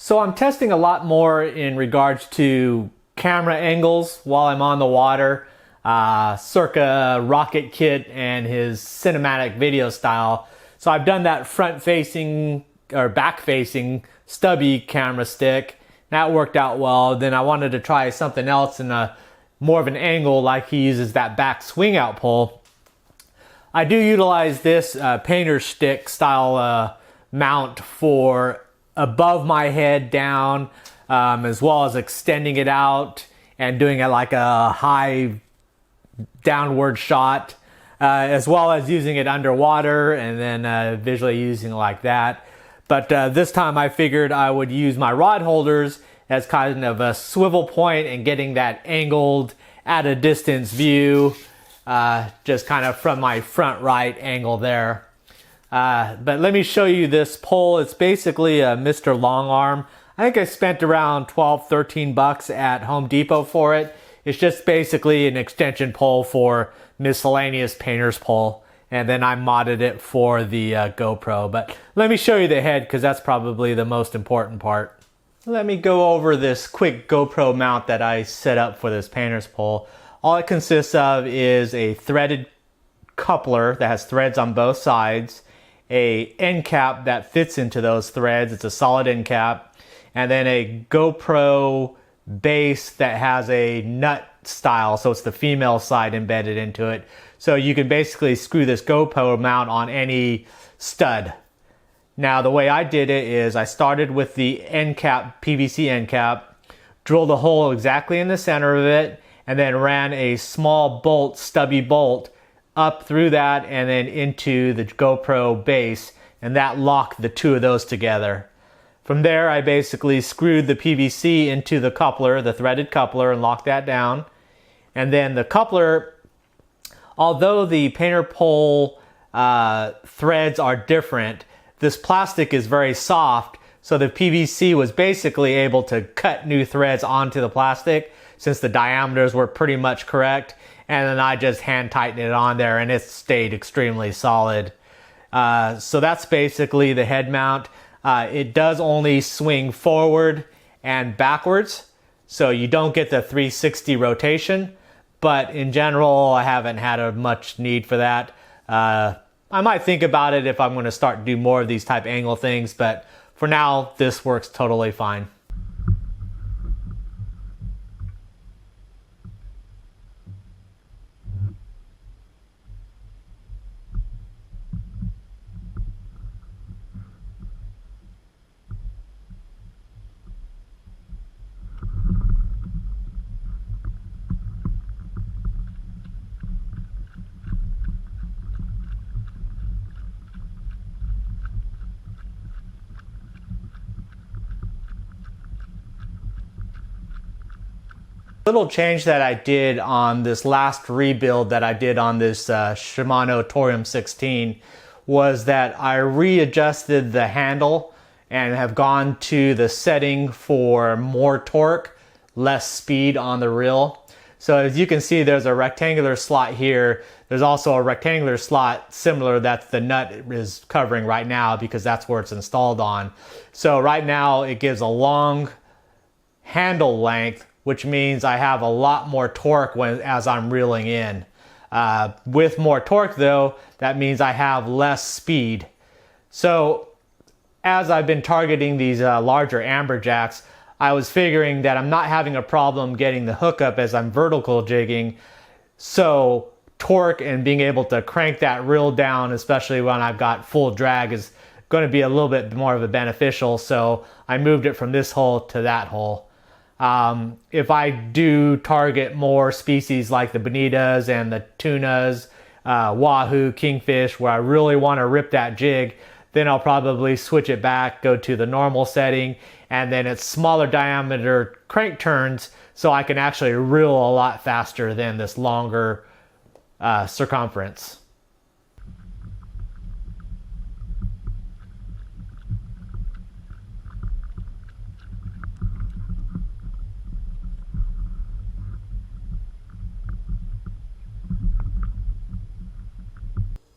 So I'm testing a lot more in regards to camera angles while I'm on the water, circa Rocket Kit and his cinematic video style. So I've done that front facing or back facing stubby camera stick. That worked out well. Then I wanted to try something else in a more of an angle, like he uses that back swing out pole. I do utilize this painter stick style mount for above my head down, as well as extending it out and doing it like a high downward shot, as well as using it underwater and then visually using it like that. But this time I figured I would use my rod holders as kind of a swivel point and getting that angled at a distance view, just kind of from my front right angle there. But let me show you this pole. It's basically a Mr. Long Arm. I think I spent around 12, 13 bucks at Home Depot for it. It's just basically an extension pole for miscellaneous painter's pole. And then I modded it for the GoPro. But let me show you the head because that's probably the most important part. Let me go over this quick GoPro mount that I set up for this painter's pole. All it consists of is a threaded coupler that has threads on both sides, a end cap that fits into those threads. It's a solid end cap. And then a GoPro base that has a nut style. So it's the female side embedded into it. So you can basically screw this GoPro mount on any stud. Now the way I did it is I started with the end cap, PVC end cap, drilled a hole exactly in the center of it, and then ran a small bolt, stubby bolt, up through that and then into the GoPro base, and that locked the two of those together. From there, I basically screwed the PVC into the coupler, the threaded coupler, and locked that down. And then the coupler, although the painter pole threads are different, this plastic is very soft, so the PVC was basically able to cut new threads onto the plastic since the diameters were pretty much correct. And then I just hand tightened it on there and it stayed extremely solid. So that's basically the head mount. It does only swing forward and backwards, so you don't get the 360 rotation. But in general, I haven't had much need for that. I might think about it if I'm going to start to do more of these type angle things, but for now, this works totally fine. Little change that I did on this last rebuild that I did on this Shimano Torium 16 was that I readjusted the handle and have gone to the setting for more torque, less speed on the reel. So as you can see, there's a rectangular slot here. There's also a rectangular slot similar that the nut is covering right now because that's where it's installed on. So right now it gives a long handle length, which means I have a lot more torque as I'm reeling in. With more torque though, that means I have less speed. So as I've been targeting these larger amberjacks, I was figuring that I'm not having a problem getting the hook up as I'm vertical jigging. So torque and being able to crank that reel down, especially when I've got full drag, is going to be a little bit more of a beneficial. So I moved it from this hole to that hole. If I do target more species like the bonitas and the tunas, wahoo, kingfish, where I really want to rip that jig, then I'll probably switch it back, go to the normal setting, and then it's smaller diameter crank turns so I can actually reel a lot faster than this longer circumference.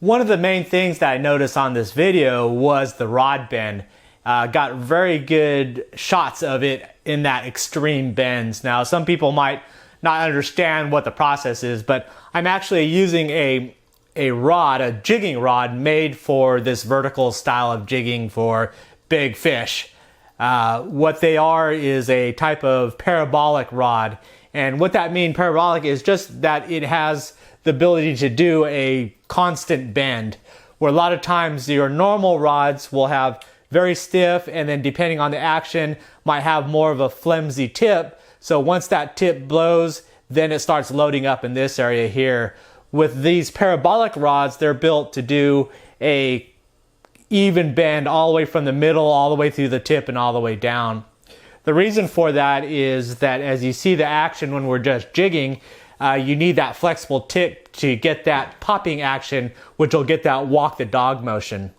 One of the main things that I noticed on this video was the rod bend. got very good shots of it in that extreme bends. Now, some people might not understand what the process is, but I'm actually using a rod, a jigging rod made for this vertical style of jigging for big fish. What they are is a type of parabolic rod. And what that means, parabolic, is just that it has the ability to do a constant bend, where a lot of times your normal rods will have very stiff, and then depending on the action might have more of a flimsy tip. So once that tip blows, then it starts loading up in this area here. With these parabolic rods, they're built to do a even bend all the way from the middle, all the way through the tip and all the way down. The reason for that is that as you see the action when we're just jigging, you need that flexible tip to get that popping action, which will get that walk the dog motion.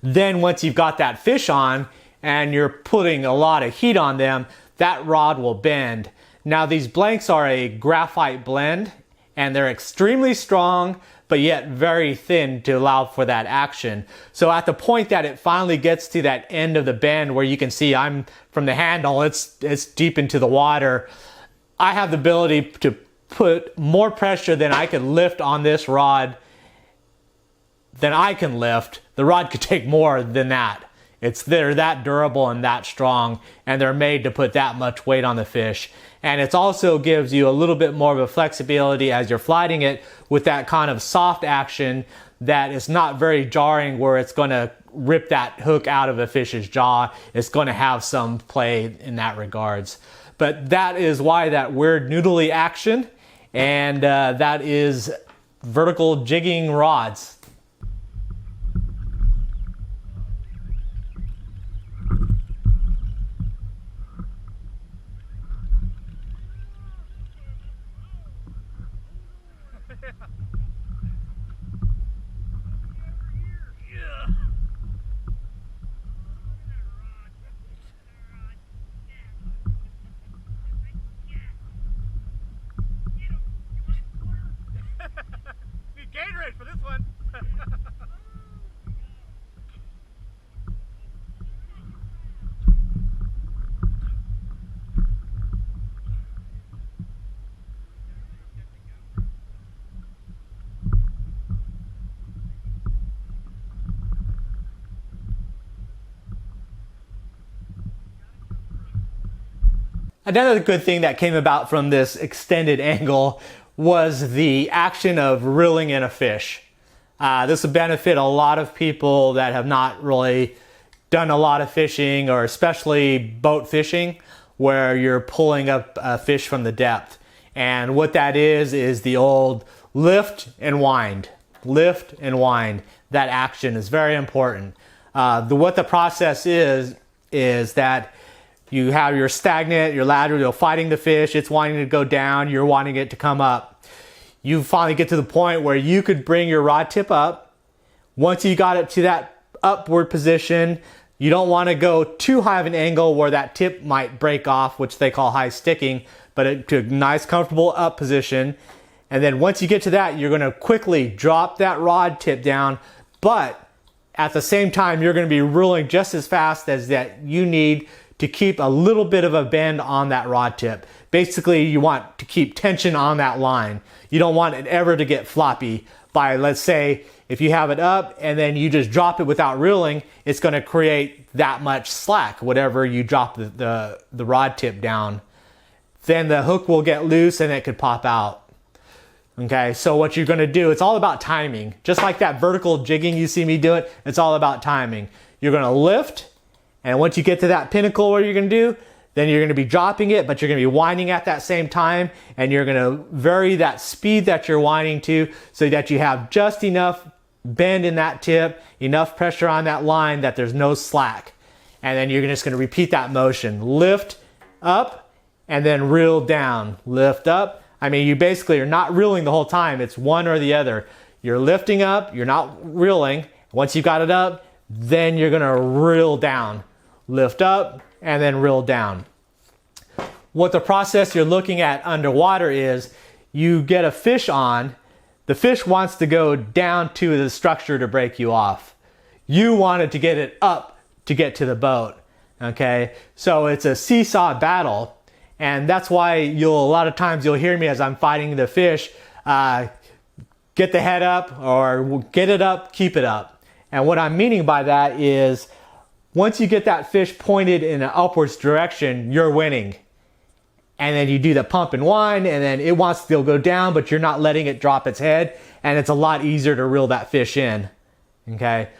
Then once you've got that fish on and you're putting a lot of heat on them, that rod will bend. Now these blanks are a graphite blend, and they're extremely strong, but yet very thin to allow for that action. So at the point that it finally gets to that end of the bend where you can see I'm from the handle, it's deep into the water, I have the ability to put more pressure than I can lift on this rod than I can lift. The rod could take more than that. They're that durable and that strong, and they're made to put that much weight on the fish. And it also gives you a little bit more of a flexibility as you're flighting it with that kind of soft action that is not very jarring, where it's going to rip that hook out of a fish's jaw. It's going to have some play in that regards. But that is why that weird noodly action, and that is vertical jigging rods. Gatorade for this one. Another good thing that came about from this extended angle was the action of reeling in a fish. This will benefit a lot of people that have not really done a lot of fishing, or especially boat fishing, where you're pulling up a fish from the depth. And what that is the old lift and wind. Lift and wind. That action is very important. What the process is that you have your stagnant, your lateral, you're fighting the fish, it's wanting to go down, you're wanting it to come up. You finally get to the point where you could bring your rod tip up. Once you got it to that upward position, you don't want to go too high of an angle where that tip might break off, which they call high sticking, but to a nice comfortable up position. And then once you get to that, you're going to quickly drop that rod tip down, but at the same time, you're going to be reeling just as fast as that you need to keep a little bit of a bend on that rod tip. Basically, you want to keep tension on that line. You don't want it ever to get floppy by, let's say, if you have it up and then you just drop it without reeling, it's going to create that much slack, whatever you drop the rod tip down. Then the hook will get loose and it could pop out. Okay, so what you're going to do, it's all about timing. Just like that vertical jigging you see me do it, it's all about timing. You're going to lift, and once you get to that pinnacle, what you're going to do, then you're going to be dropping it, but you're going to be winding at that same time, and you're going to vary that speed that you're winding to so that you have just enough bend in that tip, enough pressure on that line that there's no slack. And then you're just going to repeat that motion. Lift up and then reel down. Lift up. I mean, you basically are not reeling the whole time. It's one or the other. You're lifting up, you're not reeling. Once you've got it up, then you're going to reel down. Lift up and then reel down. What the process you're looking at underwater is, you get a fish on, the fish wants to go down to the structure to break you off. You wanted to get it up to get to the boat. Okay, so it's a seesaw battle, and that's why a lot of times you'll hear me as I'm fighting the fish, get the head up, or get it up, keep it up. And what I'm meaning by that is once you get that fish pointed in an upwards direction, you're winning. And then you do the pump and wind, and then it wants to still go down, but you're not letting it drop its head, and it's a lot easier to reel that fish in. Okay.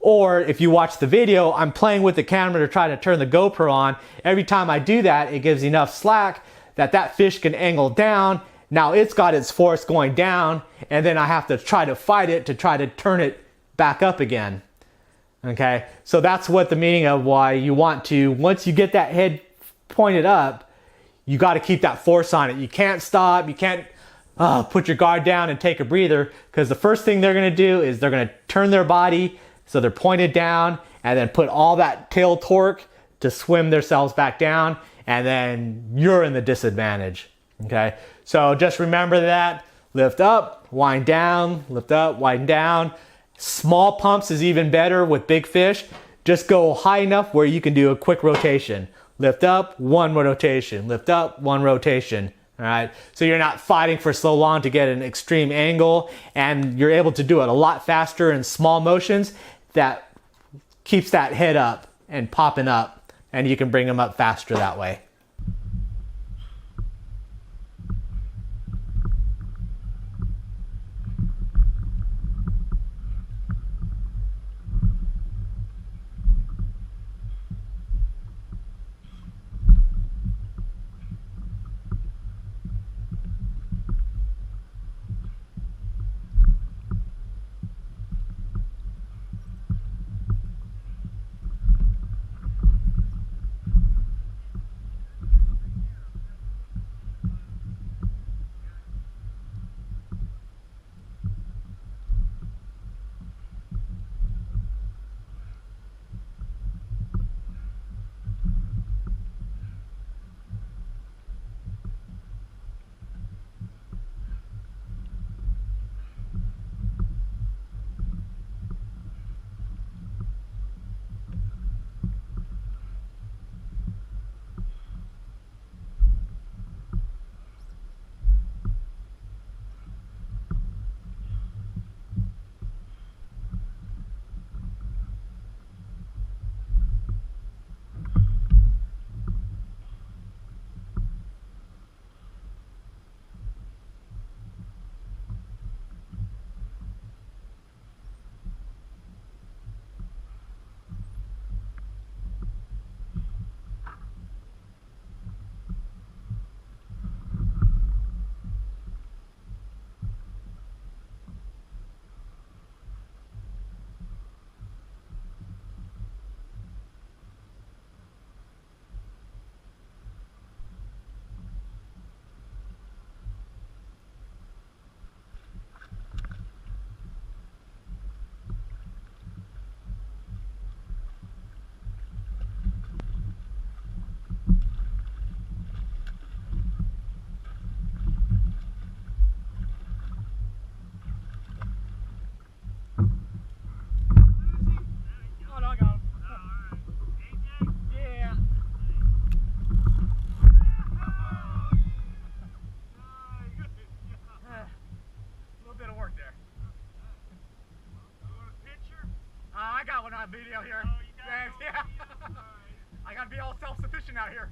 Or if you watch the video, I'm playing with the camera to try to turn the GoPro on. Every time I do that, it gives enough slack that that fish can angle down. Now it's got its force going down, and then I have to try to fight it to try to turn it back up again. Okay, so that's what the meaning of why you want to, once you get that head pointed up, you got to keep that force on it. You can't stop, you can't put your guard down and take a breather, because the first thing they're going to do is they're going to turn their body so they're pointed down, and then put all that tail torque to swim themselves back down, and then you're in the disadvantage. Okay, so just remember that. Lift up, wind down, lift up, wind down. Small pumps is even better with big fish. Just go high enough where you can do a quick rotation. Lift up, one rotation. Lift up, one rotation. All right, so you're not fighting for so long to get an extreme angle, and you're able to do it a lot faster in small motions. That keeps that head up and popping up, and you can bring them up faster that way. Video here. Oh, you got it? Yeah. I gotta be all self-sufficient out here.